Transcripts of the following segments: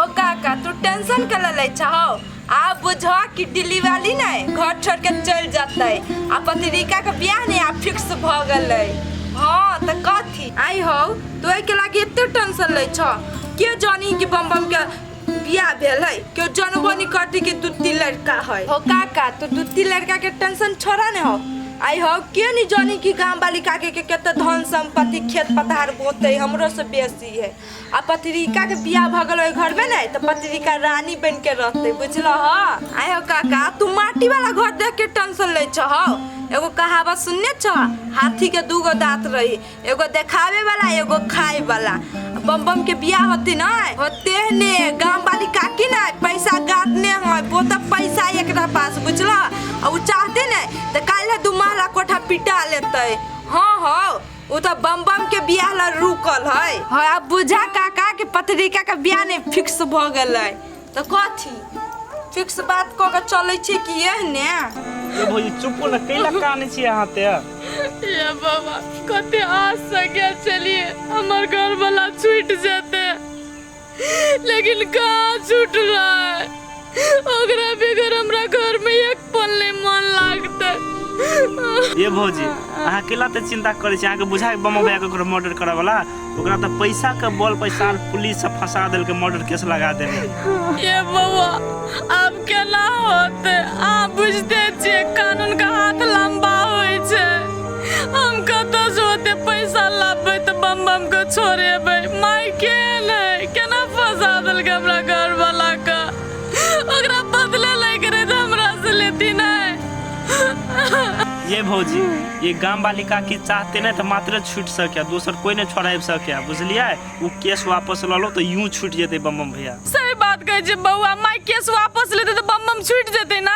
हो काका तू टेंशन कर ले छहो आप बुझो कि दिल्ली वाली नहीं घर छोड़ के चल जाता है आ पत्रिका के ब्याह नहीं आप फिक्स भ गए। हाँ तो कथी आई हो तो के लागी एते टेंशन ले छ के जानी कि बम बम के बियाह भेल है क्यों जानबो नहीं करती कि दूती लड़का है। हो काका तो दूती लड़का के टेंशन छोड़ा नहीं हो आई हो के नहीं जानी कि गांव वाली काके के केते धन संपत्ति खेत पथार बोते हमरो से बेसी है आ पत्रिका के बियाह भगल ओइ घर में नहीं तो पत्रिका रानी बन के रहते बुझलो हो। आई हो काका तू माटी वाला घर देख के टेंशन ले छ हो एगो कहावत सुनने छ हाथी के दूगो दांत रही एगो देखावे वाला एगो खाए वाला बम बम के बियाह होती ना होते ने गांव वाली काकी ना पैसा गाटने है वो तो पैसा एकरा पास बुझला और चाहते ने तो काल्हे दुमाला कोठा पिटा लेते। हाँ हाँ वो तो बम बम के बियाह ला रुकल है। हाँ अब बुझा काका के पत्रिका के बियाह ने फिक्स भ गेलै तो कथी फिक्स बात को के चलै छी कि एहने ये भौजी चुप न कैला काने छी अहाँ ते ये बाबा कते आस से गया चलिए हमार घर वाला छूट जाते लेकिन कहाँ छूट रहा है ओकरा बेगर हमरा घर में एक पल नहीं मन लागते। ये भौजी अहाँ केला ते चिंता करे छी अहाँ के बुझा के बम भैया के मर्डर करे वाला ओकरा त पैसा के बल पैसा पुलिस से फंसा देल के मर्डर केस लगा देने। ये बाबा अब केना होते आ बुझते छे कानून का हाथ लंबा होय छे हम कतो जोते पैसा लाबे त बम बम को छोड़ेबे माई के नहीं केना फंसा देल के हमरा घर वाला का ओकरा बदले ले करे त हमरा से लेती नहीं। ये भौजी ये गांव वाली काकी चाहते नहीं तो मात्र छूट सके दूसर कोई नहीं छोड़ा सके बुझलिए वो केस वापस लो तो यूं छूट जेते बम बम भैया। सही बात कहे जे बउआ माई केस वापस लेते तो बम बम छूट जेते ना।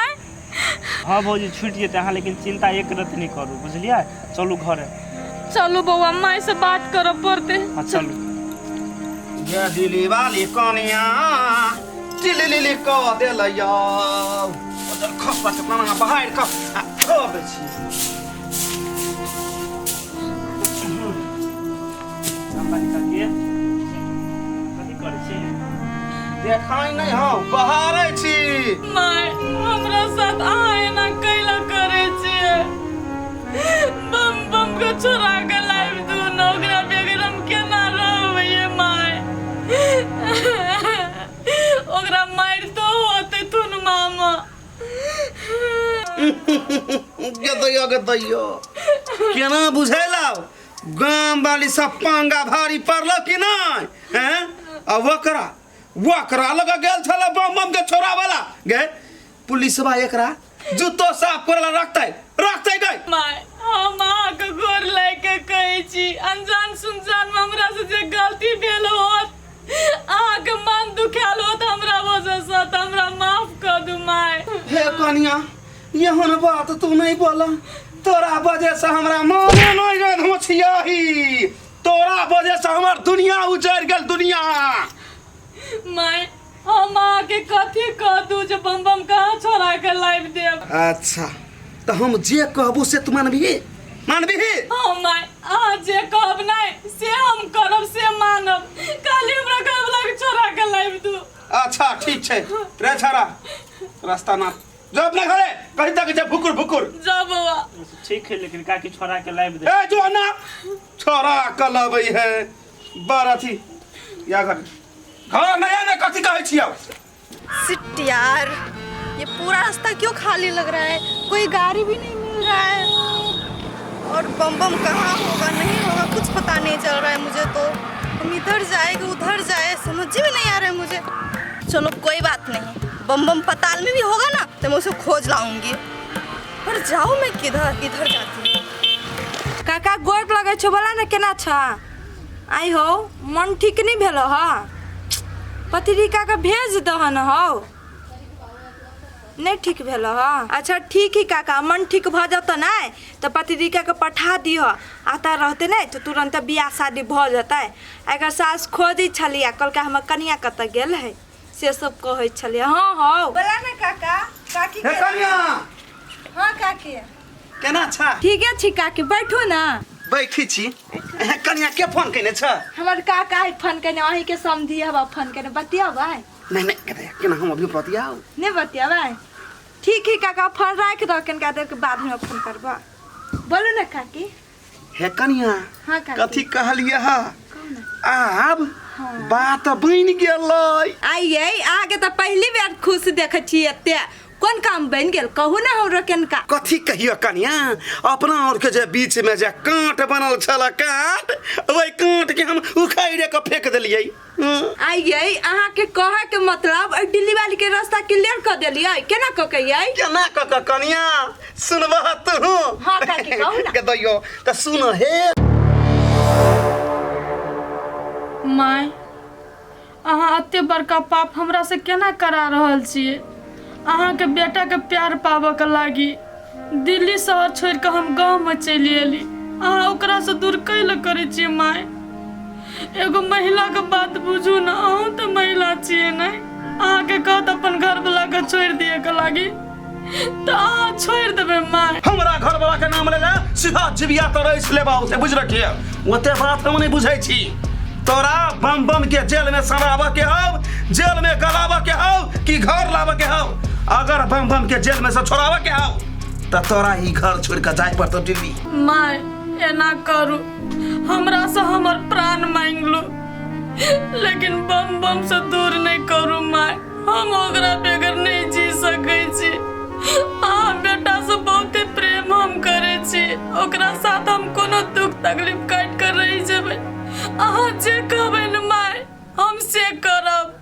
हाँ भौजी छूट जेते हाँ लेकिन चिंता एक रत नहीं करू बुझलिए चलू घरे चलो बउआ माई से बात करो पड़ते। हाँ चलू ये दिली वाली कनिया दिली को देलया खप बस अपना बाहर खप खप छी संभाली काकी कथि करे छी देखाई नहीं हो बाहर छी माई हमरा साथ आए ना कैला करे छे बम बम को छोड़ा के लाइव दू नौकरा बेगर हम केना रहबे माई ओकरा मार तो होते तुन मामा गदयो केना बुझैला गांव वाली सब पांगा भारी पड़लो कि नहीं हैं अब वकरा लगा गेल छला बम बम के छोरा वाला गे पुलिसवा एकरा जूतो साफ करला रखतै गई माय हम के गोर लेके कहै छी अनजान सुनजान में हमरा से जे गलती भेल होत के मन दुखाल होत हमरा वजह से हमरा माफ कर दू माय। हे कनिया यहन बात तू नहीं बोला तोरा वजह से हमरा माने नहीं गए हम छियाही तोरा वजह से हमर दुनिया उजड़ गेल दुनिया। माय हम के कथी कह दू जे बम बम कहां छोड़ा के लाइव देब। अच्छा तो हम जे कहबो से तू मानबी हां माय आ जे कहब नहीं से हम करब से मानब काली हमरा घर वाला के छोड़ा के लाइव दू। अच्छा ठीक छै रे छाड़ा रास्ता ना जो अपने घरे कहीं तक जे भुकुर जा बाबा ठीक है लेकिन काकी छोड़ा के लाइव दे ए जो ना छोरा कलबै है बारा थी या घर नया ने कथी कहै छियौ सिट यार ये पूरा रास्ता क्यों खाली लग रहा है कोई गाड़ी भी नहीं मिल रहा है और बम बम कहाँ होगा नहीं होगा कुछ पता नहीं चल रहा है मुझे तो हम इधर जाए कि उधर जाए समझ भी नहीं आ रहा है मुझे। चलो कोई बात नहीं बम बम पताल में भी होगा ना तो मैं उसे खोज लाऊंगी पर जाऊँ मैं किधर जाती हूँ। काका गोर लगे छो बोला ना केना छ आई हो मन ठीक नहीं भेलो ह पत्रिका का भेज दहन हो नहीं ठीक भेलो ह अच्छा ठीक ही काका मन ठीक भ जाता ना तो पत्रिका के पठा दियो आता रहते नहीं तो तुरंत बियाह शादी भ जाता है अगर सास खोजी छलिया कल का हम कनिया कत गेल है से सब कहै छलिया। हाँ हाँ बोला ना काका काकी हे कनिया हाँ काकी केना छ ठीक है छी काकी बैठो ना बैठी छी कनिया के फोन केने छ हमर काका है फोन केने अही के समधी हवा फोन केने बतिया भाई नहीं कहते कि ना हम अभी बतियाओ नहीं बतियाबे ठीक है काका फोन रख दो कनका देर के बाद में फोन करबा बोलो ना काकी हे कनिया हाँ काकी कथी कहलिए हा कौन आब बात बन गेलै आइए आगे तो पहली बार खुश देखे छी एते कौन काम बन गेल कहू ना हमरो कनका कथी कहियो कनिया अपना और के जे बीच में जे कांट बनल छला कांट ओई कांट के हम उखाड़े के फेंक देलियै आइए अहाँ के कहे के मतलब दिल्ली वाली के रास्ता क्लियर कर देलिए केना क कहिए केना क कनिया सुनबह तू हाँ काकी कहू ना के दैयो त सुन हे माय अहाँ अते बड़का पाप हमरा से केना करा रहल छियै अहाँ के बेटा के प्यार पाबऽ के लागी दिल्ली शहर छोड़ के हम गांव में चलि एली अहाँ ओकरा से दूर कैले करे छियै माय एगो महिला के बात बुझू ना अहूँ तो महिला छियै ने अहाँ के कहत अपन घर वाला के छोड़ दिए के लागी तो अहाँ छोड़ देबे माय हमरा घर वाला के नाम ले ले सीधा जिबिया तो रईस लेबा उसे बुझ रखिए ओते बात हम नहीं बुझै छी तोरा बम बम के जेल में सड़ावा के हो जेल में गलावा के हो कि घर लावा के हो अगर बम बम के जेल में से छोड़ावा के हो त तोरा ही घर छोड़ के जाय पड़तो दिल्ली माय एना करू हमरा से हमर प्राण मांग लो लेकिन बम बम से दूर नहीं करू माय हम ओकरा बगैर नहीं जी सकै छी अहाँ बेटा से बहुते प्रेम हम करे छी ओकरा साथ हम कोनो दुख तकलीफ काट कर रही जेबै अहाँ जे कहबै न माय हम से करब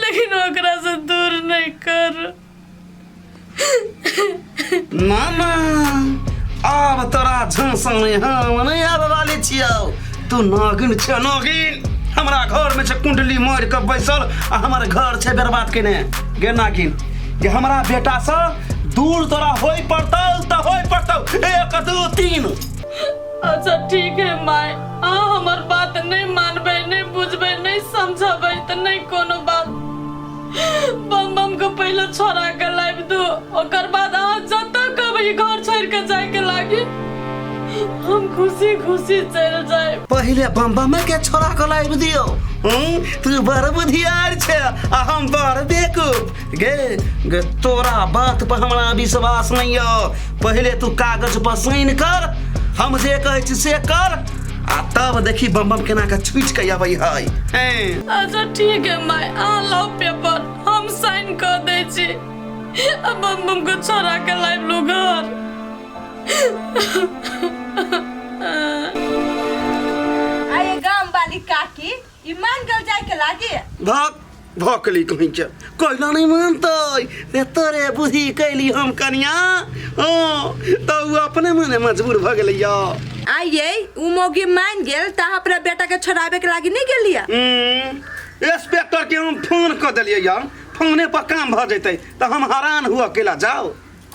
लेकिन ओकरा से दूर नहीं कर मामा अब तोरा झांसा में हम नहीं आवे वाली छियौ तू नागिन छ नागिन हमरा घर में से कुंडली मार के बैसल आ हमर घर छै बर्बाद केने गे नागिन कि हमरा बेटा से दूर तोरा होई पड़तौ त होई पड़तौ 1 2 3 अच्छा ठीक है माय अहाँ हमर बात नहीं मानबै नहीं बुझबै नहीं समझबै त नहीं कोनो बात बम बम को पहले छोड़ा के लाइब दो ओकर बाद अहाँ जतऽ कहबै घर छोड़ के जाए के लागी हम खुशी खुशी चल जाए पहले बम बम के छोड़ा के लाइब दियो तू बड़ बुधियार छै आ हम बड़ बेवकूफ गे तोरा बात पर हमरा विश्वास नहीं हो पहले तू कागज पर साइन कर हम जे कहै छी से कर आ तब देखी बम बम केना के छुट के आबै है अच्छा ठीक है माय अहाँ लाओ पेपर हम साइन कर दै छी अब बम बम को छोड़ा के लाइब लो घर आइए गांव वाली काकी ईमान गल जाए के लागे भाग भोकली कहीं के कोइला नहीं मानतै रे तोरे बुद्धि कैली हम कनिया तो अपने मने मजबूर भ गेलिया आइए उ मोगी मान गेल त अपना बेटा के छोड़ाबे के लागी नहीं गेलिया इंस्पेक्टर के हम फोन कर दिलिए यार फोने पर काम भ जैते त हम हैरान हुआ अकेला जाओ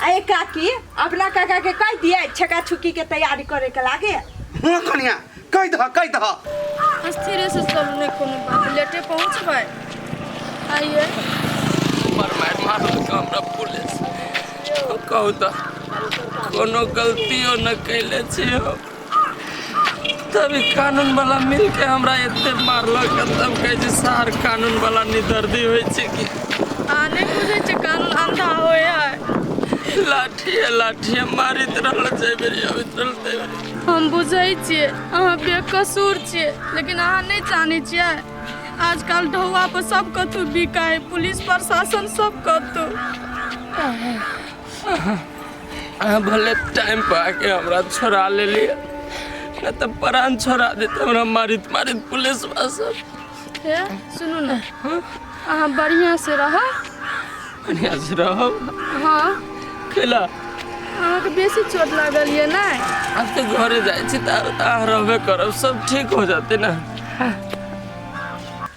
आइए काकी अपना काका के कह दिए छका छुकी के तैयारी करे के लागे हां कनिया कह दह अस्थिर से चलू नहीं कोनो बात लेटे पहुंचबै आइए मारल हमरा पुलिस कहू तो कोनो गलतियों न कैले छियो तभी कानून वाला मिल के हमरा एते मारलक तब कहे छै सार कानून वाला निदर्दी होय छै कि आने बुझे छै कानून अंधा होय है लाठी मारित रहल जेबे अबित रहल हम बुझै छियै अहाँ बेकसूर छियै लेकिन अहाँ नहीं जानै छियै आजकल ढौआ पर सब कतौ बिका है पुलिस प्रशासन सब कतौ भले टाइम पे आके हमरा छोड़ा ले लिया न तो प्राण छोड़ा देते हमरा मारित पुलिस सब हे सुनू ना अहाँ बढ़िया से रह बढ़िया से रहो हाँ कैला अहाँ के बेसी चोट लागल ये ना अब तो घरे जाए छी त रहबे करब सब ठीक हो जाते ना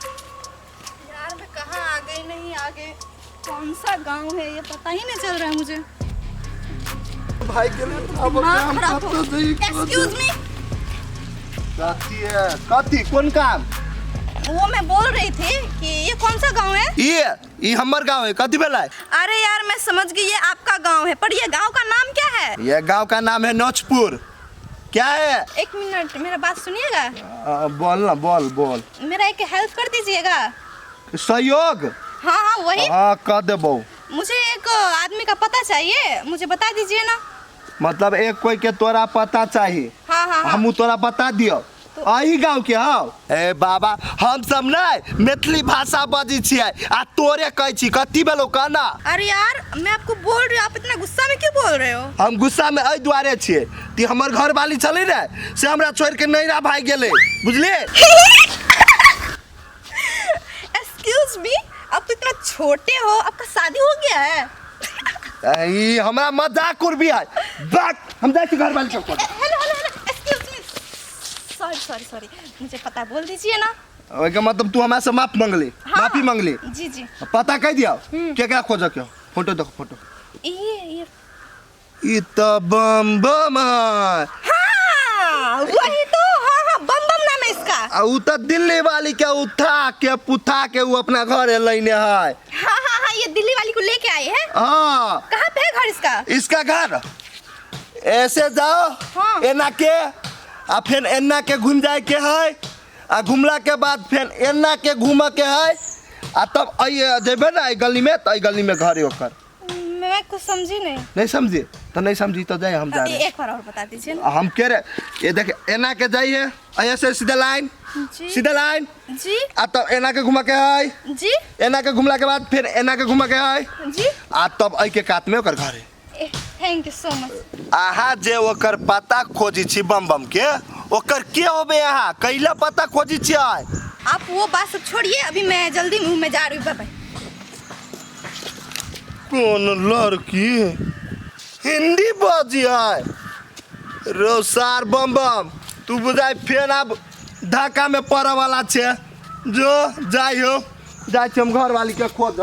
यार मैं कहाँ आ गई नहीं आगे कौन सा गांव है ये पता ही नहीं चल रहा है मुझे भाई के लिए अब काम कर तो दई एक्सक्यूज मी कथी कौन काम वो मैं बोल रही थी कि ये कौन सा गांव है ये हमर गांव है कथी बेला अरे यार मैं समझ गई ये आपका गांव है पर ये गांव का नाम क्या है ये गांव का नाम है नौचपुर क्या है एक मिनट मेरा बात सुनिएगा बोल ना बोल मेरा एक हेल्प कर दीजिएगा सहयोग हाँ हाँ वही। हाँ कर देबो। मुझे एक आदमी का पता चाहिए, मुझे बता दीजिए ना। मतलब एक कोई के तोरा पता चाहिए। हाँ हाँ हाँ। हमू तोरा बता दियो। अही गाँव के हौ। ए बाबा हम सब नहीं मैथिली भाषा बजी छियै आ तोरे कहै छी कथी भेलो कहना। अरे यार मैं आपको बोल रही हूँ, आप इतना गुस्सा में क्यों बोल रहे हो? हम गुस्सा में एहि दुआरे छियै कि हमर घर वाली चली रहे से हमरा छोड़ के नैरा भाग गेले बुझलिए। एक्सक्यूज मी, आप तो इतना छोटे हो, आपका शादी हो गया है? ई हमरा मजाक उड़बी है। बात हम जाए घर वाली चौक। Hello hello hello, excuse me, sorry sorry sorry, मुझे पता बोल दीजिए ना। ओके मतलब तू हमरा से माफ मांगली। हाँ, माफी मांगली। जी जी। पता कह दिया क्या खोज के फोटो देखो फोटो। ये ई तो बम बम है। हाँ वही तो, हाँ हाँ बम बम नाम है इसका। आ उ तो दिल्ली वाली के उठा के पुथा के वो अपना घर लेने है। हाँ हाँ हाँ, ये दिल्ली वाली को लेके आए हैं। हाँ कहाँ पे है घर इसका? इसका घर ऐसे जाओ। हाँ। एना के आ फिर एना के घूम जाए के है आ घूमला के बाद फिर एना के घूम के है आ तब जेबे ना गली में तो गली में घर है ओकर। मैं कुछ समझी नहीं। नहीं समझी तो नहीं समझी तो जाए हम जा रहे एक बार और बता दीजिए ना। हम कह रहे ये देखे एना के जाइए ऐसे सीधा लाइन जी सीधा लाइन जी आ तब एना के घुमा के है जी एना के घुमला के बाद फिर एना के घुमा के है जी। आ तब आई के कात में ओकर घर है। Thank you so much. आहा जे ओकर पता खोजी छी बम बम के ओकर के होबे यहाँ कैला पता खोजी छी। आप वो बात सब छोड़िए, अभी मैं जल्दी मुंह में जा रही हूँ। Bye bye. कौन लड़की हिंदी बाजी है रोसार बम बम तू बुझाई फिर अब ढाका में पड़े वाला छे जो जाइयो जाए हम घर वाली के खोज।